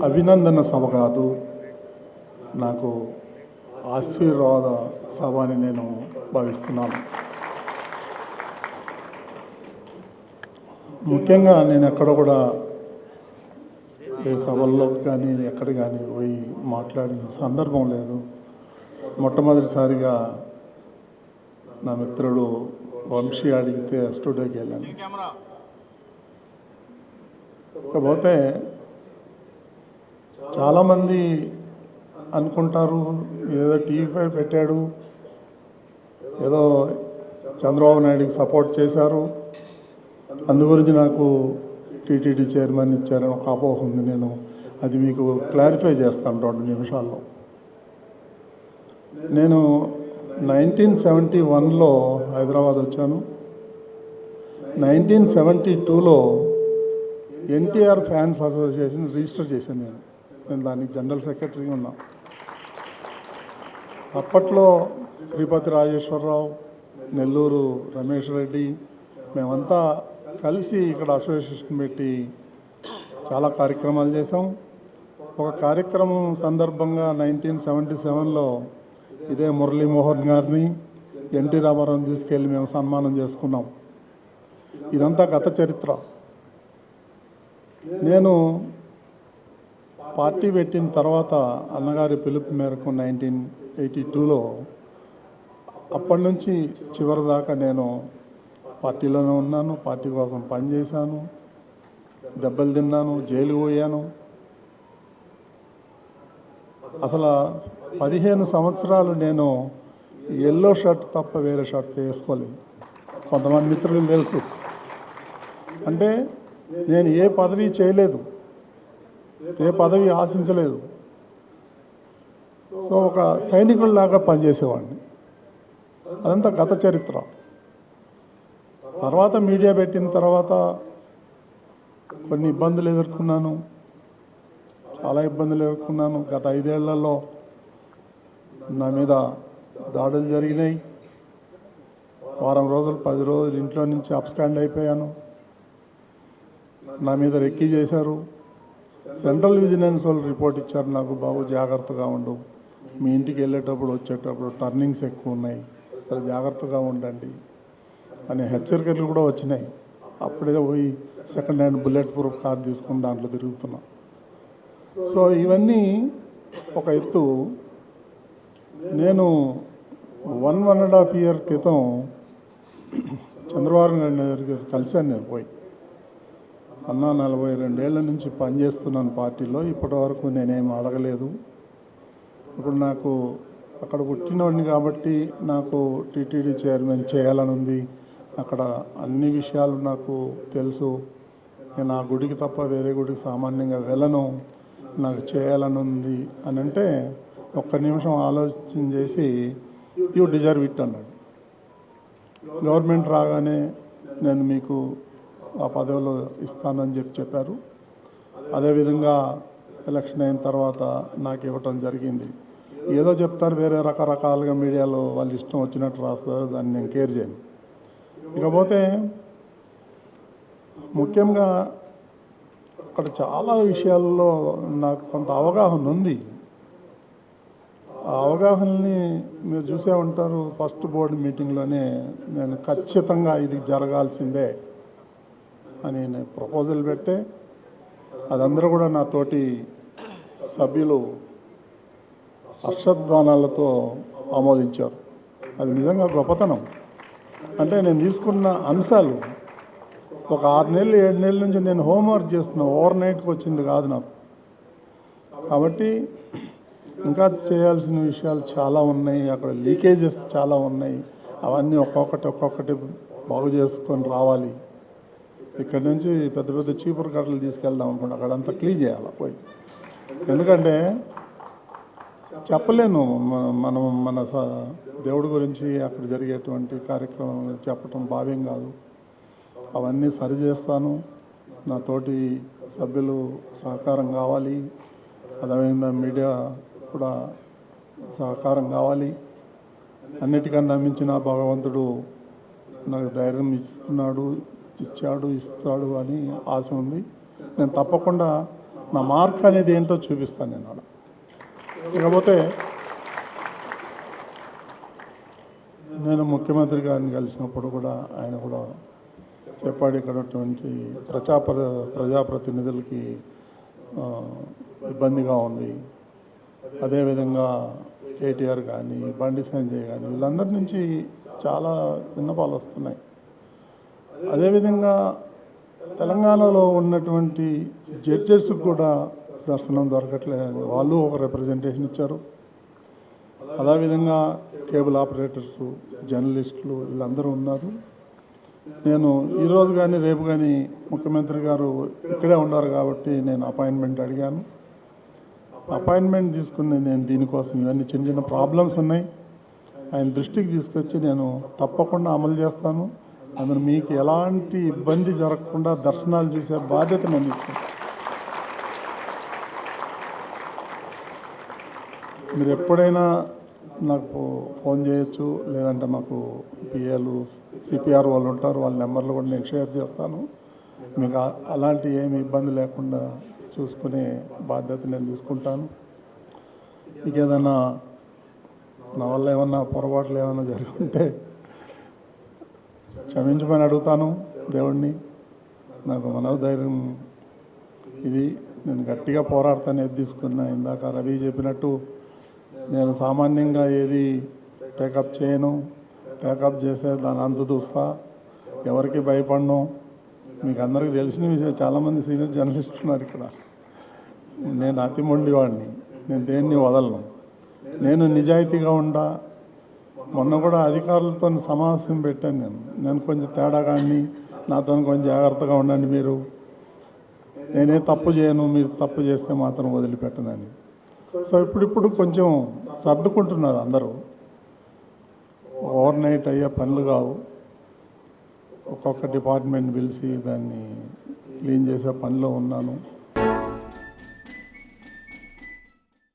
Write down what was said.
అభినందన సభ కాదు, నాకు ఆశీర్వాద సభ అని నేను భావిస్తున్నాను. ముఖ్యంగా నేను ఎక్కడ కూడా ఏ సభల్లో కానీ ఎక్కడ కానీ పోయి మాట్లాడిన సందర్భం లేదు. మొట్టమొదటిసారిగా నా మిత్రుడు వంశీ అడిగితే స్టూడియోకి వెళ్ళాను. కాకపోతే చాలామంది అనుకుంటారు ఏదో టీవీ పెట్టాడు, ఏదో చంద్రబాబు నాయుడికి సపోర్ట్ చేశారు, అందు గురించి నాకు టీటీడీ చైర్మన్ ఇచ్చారని ఒక అపోహ ఉంది. నేను అది మీకు క్లారిఫై చేస్తాను 2 నిమిషాల్లో. నేను 1971లో హైదరాబాద్ వచ్చాను. 1972లో ఎన్టీఆర్ ఫ్యాన్స్ అసోసియేషన్ రిజిస్టర్ చేశాను. నేను దానికి జనరల్ సెక్రటరీగా ఉన్నా. అప్పట్లో శ్రీపతి రాజేశ్వరరావు, నెల్లూరు రమేష్ రెడ్డి, మేమంతా కలిసి ఇక్కడ అసోసియేషన్ పెట్టి చాలా కార్యక్రమాలు చేసాం. ఒక కార్యక్రమం సందర్భంగా 1977లో ఇదే మురళీమోహన్ గారిని, ఎన్టీ రామారావు తీసుకెళ్ళి మేము సన్మానం చేసుకున్నాం. ఇదంతా గత చరిత్ర. నేను పార్టీ పెట్టిన తర్వాత అన్నగారి పిలుపు మేరకు 1982లో అప్పటి నుంచి చివరి దాకా నేను పార్టీలోనే ఉన్నాను. పార్టీ కోసం పనిచేశాను, దెబ్బలు తిన్నాను, జైలుకు పోయాను. అసలు 15 సంవత్సరాలు నేను ఎల్లో షర్ట్ తప్ప వేరే షర్ట్ వేసుకోలేదు. కొంతమంది మిత్రులు తెలుసు. అంటే నేను ఏ పదవి చేయలేదు, ఏ పదవి ఆశించలేదు. సో ఒక సైనికుల్లాగా పనిచేసేవాడిని. అదంతా గత చరిత్ర. తర్వాత మీడియా పెట్టిన తర్వాత కొన్ని ఇబ్బందులు ఎదుర్కొన్నాను, చాలా ఇబ్బందులు ఎదుర్కొన్నాను. గత 5 ఏళ్లలో నా మీద దాడులు జరిగినాయి. వారం రోజులు 10 రోజులు ఇంట్లో నుంచి అబ్స్కాండ్ అయిపోయాను. నా మీద రెక్కీ చేశారు. సెంట్రల్ విజిలెన్స్ వాళ్ళు రిపోర్ట్ ఇచ్చారు నాకు, బాబు జాగ్రత్తగా ఉండు, మీ ఇంటికి వెళ్ళేటప్పుడు వచ్చేటప్పుడు టర్నింగ్స్ ఎక్కువ ఉన్నాయి, చాలా జాగ్రత్తగా ఉండండి అనే హెచ్చరికలు కూడా వచ్చినాయి. అప్పుడే పోయి second hand bullet proof car తీసుకుని దాంట్లో తిరుగుతున్నా. సో ఇవన్నీ ఒక ఎత్తు. నేను 1.5 ఇయర్ క్రితం చంద్రబాబు నాయుడు గారు కలిశాను. నేను పోయి, అన్న 42 ఏళ్ల నుంచి పనిచేస్తున్నాను పార్టీలో, ఇప్పటి వరకు నేనేం అడగలేదు. ఇప్పుడు నాకు అక్కడ పుట్టినవాడిని కాబట్టి నాకు టీటీడీ చైర్మన్ చేయాలని ఉంది. అక్కడ అన్ని విషయాలు నాకు తెలుసు. నేను ఆ గుడికి తప్ప వేరే గుడికి సామాన్యంగా వెళ్ళను, నాకు చేయాలని ఉంది అని అంటే ఒక్క నిమిషం ఆలోచన చేసి యూ డిజర్వ్ ఇట్ అన్నాడు. గవర్నమెంట్ రాగానే నేను మీకు ఆ పదవిలో ఇస్తానని చెప్పారు. అదేవిధంగా ఎలక్షన్ అయిన తర్వాత నాకు ఇవ్వటం జరిగింది. ఏదో చెప్తారు, వేరే రకరకాలుగా మీడియాలో వాళ్ళు ఇష్టం వచ్చినట్టు రాస్తారు, దాన్ని నేను కేర్ చేయను. ఇకపోతే ముఖ్యంగా అక్కడ చాలా విషయాల్లో నాకు కొంత అవగాహన ఉంది. ఆ అవగాహనని మీరు చూసే ఉంటారు. ఫస్ట్ బోర్డు మీటింగ్లోనే నేను ఖచ్చితంగా ఇది జరగాల్సిందే అని నేను ప్రపోజల్ పెడితే అదందరూ కూడా నా తోటి సభ్యులు హర్షధ్వానాలతో ఆమోదించారు. అది నిజంగా గొప్పతనం. అంటే నేను తీసుకున్న అంశాలు ఒక 6 నెలలు 7 నెలల నుంచి నేను హోంవర్క్ చేస్తున్నా, ఓవర్ నైట్కి వచ్చింది కాదు నాకు. కాబట్టి ఇంకా చేయాల్సిన విషయాలు చాలా ఉన్నాయి. అక్కడ లీకేజెస్ చాలా ఉన్నాయి. అవన్నీ ఒక్కొక్కటి బాగు చేసుకొని రావాలి. ఇక్కడ నుంచి పెద్ద పెద్ద చీపురు కట్టలు తీసుకెళ్దాం అనుకుంటా, అక్కడంతా క్లీన్ చేయాలి పోయి. ఎందుకంటే చెప్పలేను, మనం మన దేవుడి గురించి అక్కడ జరిగేటువంటి కార్యక్రమం చెప్పటం భావ్యం కాదు. అవన్నీ సరి చేస్తాను. నా తోటి సభ్యులు సహకారం కావాలి. అదేవిధంగా మీడియా కూడా సహకారం కావాలి. అన్నిటికన్నా మించిన భగవంతుడు నాకు ధైర్యం ఇస్తాడు అని ఆశ ఉంది. నేను తప్పకుండా నా మార్క్ అనేది ఏంటో చూపిస్తాను నేను అలా. ఇకపోతే నేను ముఖ్యమంత్రి గారిని కలిసినప్పుడు కూడా ఆయన కూడా చెప్పాడు, ఇక్కడ ఉన్నటువంటి ప్రజాప్రతినిధులకి ఇబ్బందిగా ఉంది. అదేవిధంగా కేటీఆర్ కానీ బండి సంజయ్ కానీ వీళ్ళందరి నుంచి చాలా విన్నపాలు వస్తున్నాయి. అదేవిధంగా తెలంగాణలో ఉన్నటువంటి జడ్జెస్కి కూడా దర్శనం దొరకట్లేదు, వాళ్ళు ఒక రిప్రజెంటేషన్ ఇచ్చారు. అదేవిధంగా కేబుల్ ఆపరేటర్స్, జర్నలిస్టులు వీళ్ళందరూ ఉన్నారు. నేను ఈరోజు కానీ రేపు కానీ ముఖ్యమంత్రి గారు ఇక్కడే ఉన్నారు కాబట్టి నేను అపాయింట్మెంట్ అడిగాను. అపాయింట్మెంట్ తీసుకుని నేను దీనికోసం ఇవన్నీ చిన్న చిన్న ప్రాబ్లమ్స్ ఉన్నాయి, ఆయన దృష్టికి తీసుకొచ్చి నేను తప్పకుండా అమలు చేస్తాను. అందులో మీకు ఎలాంటి ఇబ్బంది జరగకుండా దర్శనాలు చూసే బాధ్యత నేను తీసుకుంటాను. మీరు ఎప్పుడైనా నాకు ఫోన్ చేయొచ్చు, లేదంటే మాకు పిఏలు సిపిఆర్ వాళ్ళు ఉంటారు, వాళ్ళ నెంబర్లు కూడా నేను షేర్ చేస్తాను. మీకు అలాంటి ఏమి ఇబ్బంది లేకుండా చూసుకునే బాధ్యత నేను తీసుకుంటాను. మీకు ఏదైనా నా వల్ల ఏమన్నా పొరపాట్లు ఏమైనా జరిగి ఉంటే క్షమించమని అడుగుతాను దేవుణ్ణి. నాకు మనోధైర్యం ఇది, నేను గట్టిగా పోరాడతాను. ఏది తీసుకున్నా ఇందాక రవి చెప్పినట్టు నేను సామాన్యంగా ఏది టేకప్ చేయను, టేకప్ చేసే దాన్ని అంతు చూస్తా, ఎవరికి భయపడను. మీకు అందరికీ తెలిసిన విషయం, చాలామంది సీనియర్ జర్నలిస్టులు ఉన్నారు ఇక్కడ. నేను అతి మొండివాడిని, నేను దేన్ని వదలను, నేను నిజాయితీగా ఉండా. మొన్న కూడా అధికారులతో సమావేశం పెట్టాను. నేను కొంచెం తేడాగాడిని, నాతో కొంచెం జాగ్రత్తగా ఉండండి మీరు, నేనే తప్పు చేయను, మీరు తప్పు చేస్తే మాత్రం వదిలిపెట్టనని. సో ఇప్పుడు కొంచెం సర్దుకుంటున్నారు అందరూ. ఓవర్ నైట్ అయ్యే పనులు కావు, ఒక్కొక్క డిపార్ట్మెంట్ పిలిచి దాన్ని క్లీన్ చేసే పనిలో ఉన్నాను.